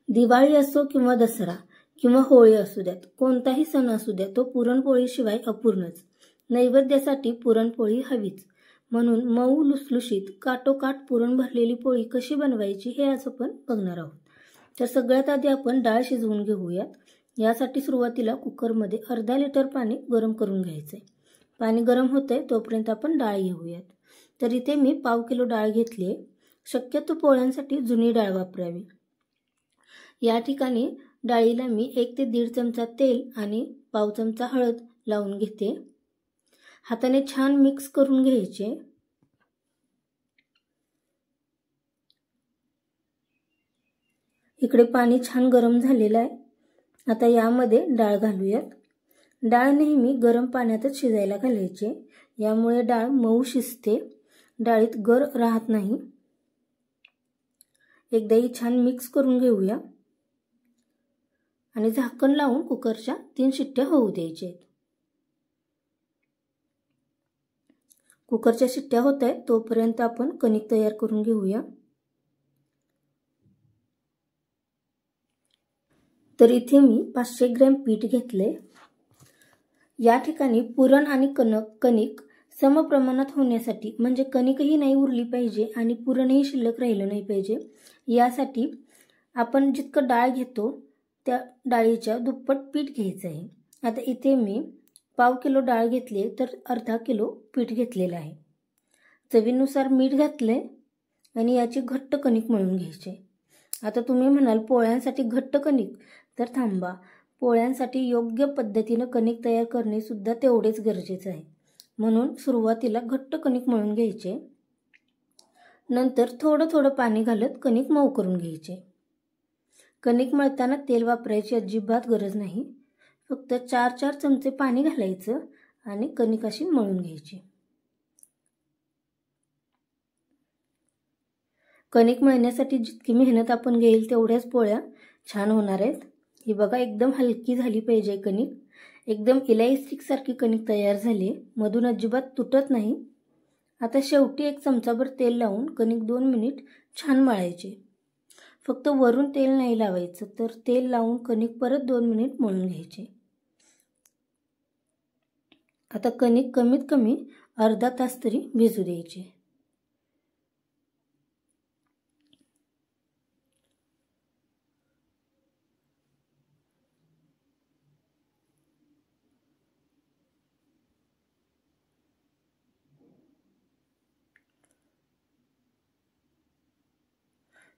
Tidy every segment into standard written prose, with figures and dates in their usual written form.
दिवाळी असो किंवा दसरा किंवा होळी असू द्यात, कोणताही सण असू द्या, तो पुरणपोळीशिवाय अपूर्णच. नैवेद्यासाठी पुरणपोळी हवीच. म्हणून मऊ लुसलुशीत काटोकाट पुरण भरलेली पोळी कशी बनवायची हे आज आपण बघणार आहोत. तर सगळ्यात आधी आपण डाळ शिजवून घेऊयात. यासाठी सुरुवातीला कुकरमध्ये अर्धा लिटर पाणी गरम करून घ्यायचे. पाणी गरम होते तोपर्यंत आपण डाळ घेऊयात. तर इथे मी पाव किलो डाळ घेतली आहे. शक्यतो पोळ्यांसाठी जुनी डाळ वापरावी. या ठिकाणी डाळीला मी 1 ते 1.5 चमचा तेल आणि पाव चमचा हळद लावून घेते. हाताने छान मिक्स करून घ्यायचे. इकडे पाणी छान गरम झालेलं आहे. आता यामध्ये डाळ घालूयात. डाळ नेहमी गरम पाण्यातच शिजायला घालायची. यामुळे डाळ मऊ शिजते, डाळीत गर राहत नाही. एकदाही छान मिक्स करून घेऊया आणि झाकण लावून कुकरच्या 3 शिट्ट्या होऊ द्यायच्या. कुकरच्या शिट्ट्या होत आहेत तोपर्यंत आपण कणिक तयार करून घेऊया. तर इथे मी 500 ग्रॅम पीठ घेतले. या ठिकाणी पुरण आणि कणिक समप्रमाणात होण्यासाठी, म्हणजे कणिकही नाही उरली पाहिजे आणि पुरणही शिल्लक राहिलं नाही पाहिजे, यासाठी आपण जितकं डाळ घेतो त्या डाळीच्या दुप्पट पीठ घ्यायचं आहे. आता इथे मी पाव किलो डाळ घेतली तर अर्धा किलो पीठ घेतलेलं आहे. चवीनुसार मीठ घातले आणि याची घट्ट कणिक मळून घ्यायची. आता तुम्ही म्हणाल पोळ्यांसाठी घट्ट कणिक, तर थांबा. पोळ्यांसाठी योग्य पद्धतीने कणिक तयार करणे सुद्धा तेवढेच गरजेचे आहे. म्हणून सुरुवातीला घट्ट कणिक मळून घ्यायचे. नंतर थोडं थोडं पाणी घालत कणिक मऊ करून घ्यायचे. कणिक मळताना तेल वापरायची अजिबात गरज नाही. फक्त 4-4 चमचे पाणी घालायचं आणि कणिक अशी मळून घ्यायची. कणिक मळण्यासाठी जितकी मेहनत आपण घेईल तेवढ्याच पोळ्या छान होणार आहेत. ही बघा, एकदम हलकी झाली पाहिजे कणिक. एकदम इलास्टिक सारखी कणिक तयार झाली. मधून अजिबात तुटत नाही. आता शेवटी 1 चमचाभर तेल लावून कणिक 2 मिनिट छान मळायचे. फक्त वरून तेल नाही लावायचं, तर तेल लावून कणिक परत 2 मिनिट मळून घ्यायचे. आता कणिक कमीत कमी अर्धा तास तरी भिजू द्यायचे.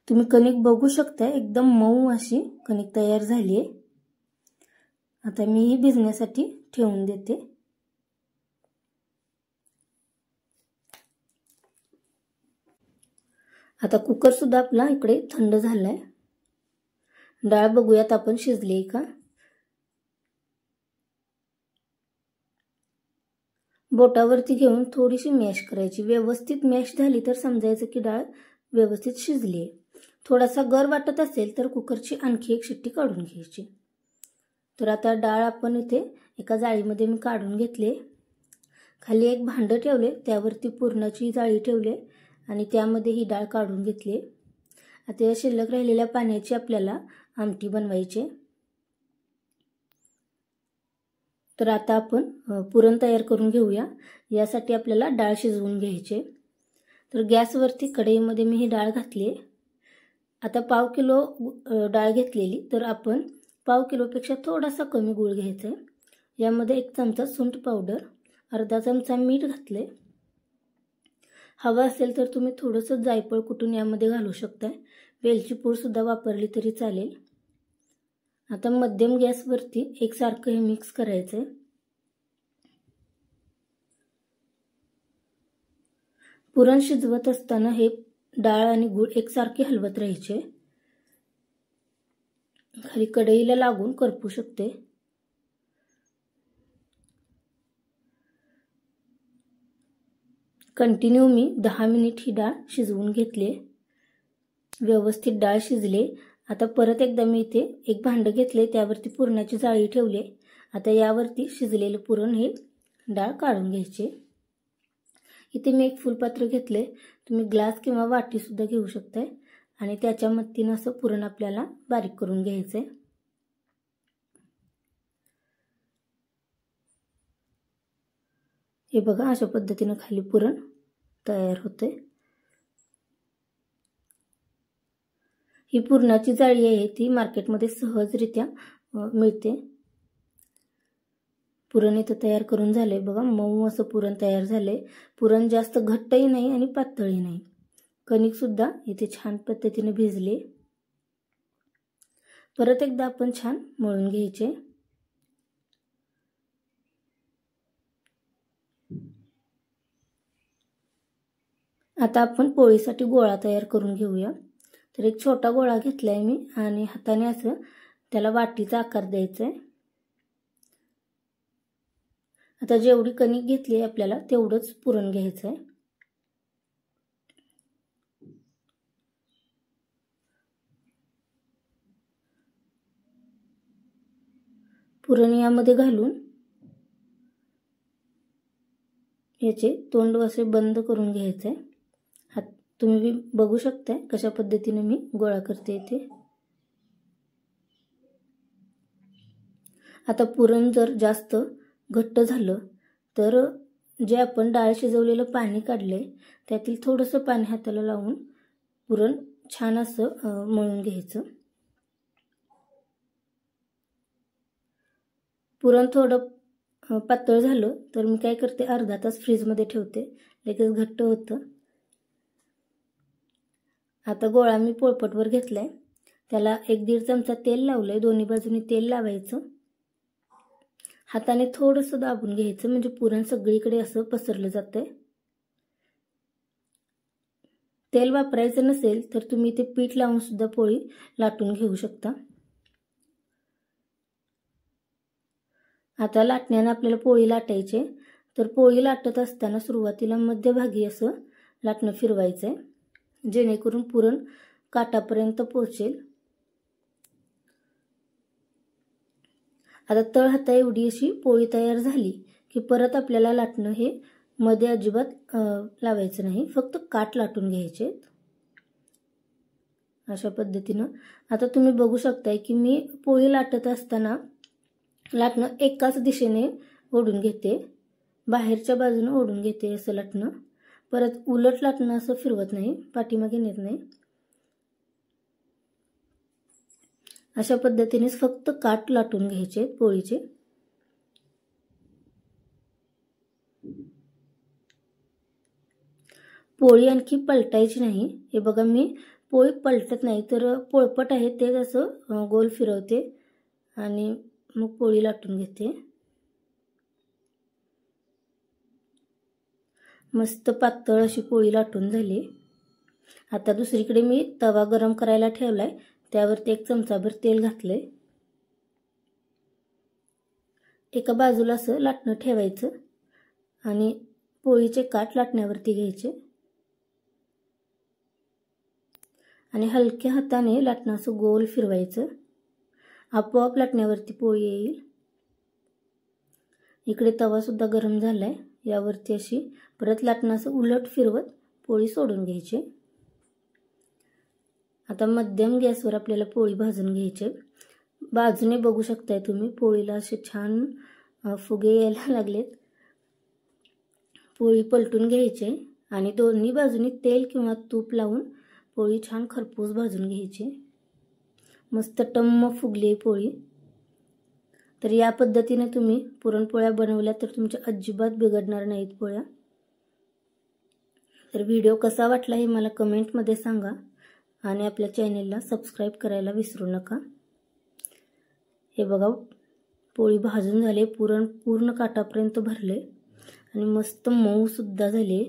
तुम्ही कणिक बघू शकता, एकदम मऊ अशी कणिक तयार झाली आहे. आता मी ही भिजण्यासाठी ठेवून देते. आता कुकर सुद्धा आपला इकडे थंड झालाय. डाळ बघूयात आपण शिजली का. बोटावरती घेऊन थोडीशी मॅश करायची. व्यवस्थित मॅश झाली तर समजायचं की डाळ व्यवस्थित शिजली आहे. थोडासा गर वाटत असेल तर कुकरची आणखी 1 शिट्टी काढून घ्यायची. तर आता डाळ आपण इथे एका जाळीमध्ये मी काढून घेतले. खाली एक भांडं ठेवले, त्यावरती पुरणाची जाळी ठेवले आणि त्यामध्ये ही डाळ काढून घेतली. आता या शिल्लक राहिलेल्या पाण्याची आपल्याला आमटी बनवायची. तर आता आपण पुरण तयार करून घेऊया. यासाठी आपल्याला डाळ शिजवून घ्यायची. तर गॅसवरती कढईमध्ये मी ही डाळ घातली. आता पाव किलो डाळ घेतलेली, तर आपण पाव किलोपेक्षा थोडासा कमी गूळ घ्यायचा. यामध्ये 1 चमचा सुंठ पावडर, अर्धा चमचा मीठ घातले. हवं असेल तर तुम्ही थोडंसं जायफळ कुटून यामध्ये घालू शकताय. वेलची पूड सुद्धा वापरली तरी चालेल. आता मध्यम गॅसवरती एकसारखं हे मिक्स करायचं. पुरण शिजवत असताना हे डाळ आणि गूळ एकसारखे हलवत राहायचे. खाली कढईला लागून करपू शकते. कंटिन्यू मी 10 मिनिट ही डाळ शिजवून घेतली. व्यवस्थित डाळ शिजले. आता परत एकदा मी इथे एक भांडं घेतले, त्यावरती पुरणाची जाळी ठेवली. आता यावरती शिजलेलं पुरण हे डाळ काढून घ्यायचे. इथे मी एक फुलपात्र घेतले. तुम्ही ग्लास किंवा वाटी सुद्धा घेऊ शकताय आणि त्याच्या मदतीनं असं पुरण आपल्याला बारीक करून घ्यायचंय। हे बघा अशा पद्धतीनं खाली पुरण तयार होते। ही पुरणाची जाळी आहे ती मार्केटमध्ये सहजरित्या मिळते। पुरण इथं तयार करून झाले बघा, मऊ असं पुरण तयार झाले। पुरण जास्त घट्टही नाही आणि पातळही नाही। कणिक सुद्धा इथे छान पद्धतीने भिजले। परत एकदा आपण छान मळून घ्यायचे। आता आपण पोळीसाठी गोळा तयार करून घेऊया। तर एक छोटा गोळा घेतलाय मी आणि हाताने असं त्याला वाटीचा आकार द्यायचा आहे। आता जेवढी कणिक घेतली आहे आपल्याला तेवढंच पुरण घ्यायचं आहे। पुरण यामध्ये घालून याचे तोंड असे बंद करून घ्यायचे। तुम्ही बघू शकता कशा पद्धतीने मी गोळा करते इथे। आता पुरण जर जास्त घट्ट झालं तर जे आपण डाळ शिजवलेलं पाणी काढले त्यातील थोडंसं पाणी हाताला लावून पुरण छान असं मळून घ्यायचं। पुरण थोडं पातळ झालं तर मी काय करते, अर्धा तास फ्रीजमध्ये ठेवते, लगेच घट्ट होतं। आता गोळा मी पोळपाटवर घेतलाय, त्याला 1-1.5 चमचा तेल लावलंय। दोन्ही बाजूनी तेल लावायचं, हाताने थोडंसं दाबून घ्यायचं म्हणजे पुरण सगळीकडे असं पसरलं जातंय। तेल वापरायचं नसेल तर तुम्ही ते पीठ लावून सुद्धा पोळी लाटून घेऊ शकता। आता लाटण्याने आपल्याला पोळी लाटायची, तर पोळी लाटत असताना सुरुवातीला मध्यभागी असं लाटणं फिरवायचंय जेणेकरून पुरण काठापर्यंत पोहोचेल। आता तळ हाता एवढी अशी पोळी तयार झाली की परत आपल्याला लाटणं हे मध्ये अजिबात लावायचं नाही, फक्त काठ लाटून घ्यायचे अशा पद्धतीनं। आता तुम्ही बघू शकताय की मी पोळी लाटत असताना लाटणं एकाच दिशेने ओढून घेते, बाहेरच्या बाजूने ओढून घेते असं लाटणं। परत उलट लाटणं असं फिरवत नाही, पाठीमागे नेत नाही। अशा पद्धतीनेच फक्त काठ लाटून घ्यायचे पोळीचे। पोळी आणखी पलटायची नाही। हे बघा मी पोळी पलटत नाही, तर पोळपट आहे ते असं गोल फिरवते आणि मग पोळी लाटून घेते। मस्त पातळ अशी पोळी लाटून झाली। आता दुसरीकडे मी तवा गरम करायला ठेवलाय, त्यावरती 1 चमचाभर तेल घातलंय। एका बाजूला असं लाटणं ठेवायचं आणि पोळीचे काठ लाटण्यावरती घ्यायचे आणि हलक्या हाताने लाटणं असं गोल फिरवायचं, आपोआप लाटण्यावरती पोळी येईल। इकडे तवा सुद्धा गरम झालाय, यावरती अशी परत लाटणं असं उलट फिरवत पोळी सोडून घ्यायची। आता मध्यम गॅसवर आपल्याला पोळी भाजून घ्यायची। बाजूने बघू शकताय तुम्ही पोळीला असे छान फुगे यायला लागलेत। पोळी पलटून घ्यायची आणि दोन्ही बाजूनी तेल किंवा तूप लावून पोळी छान खरपूस भाजून घ्यायची। मस्त टम्म फुगली पोळी। तर या पद्धतीने तुम्ही पुरणपोळ्या बनवल्या तर तुमच्या अजिबात बिघडणार नाहीत पोळ्या। तर व्हिडिओ कसा वाटला हे मला कमेंटमध्ये सांगा आणि आपल्या चॅनेलला सबस्क्राईब करायला विसरू नका। हे बघा पोळी भाजून झाली, पुरण पूर्ण काठापर्यंत भरले आणि मस्त मऊ सुद्धा झाले।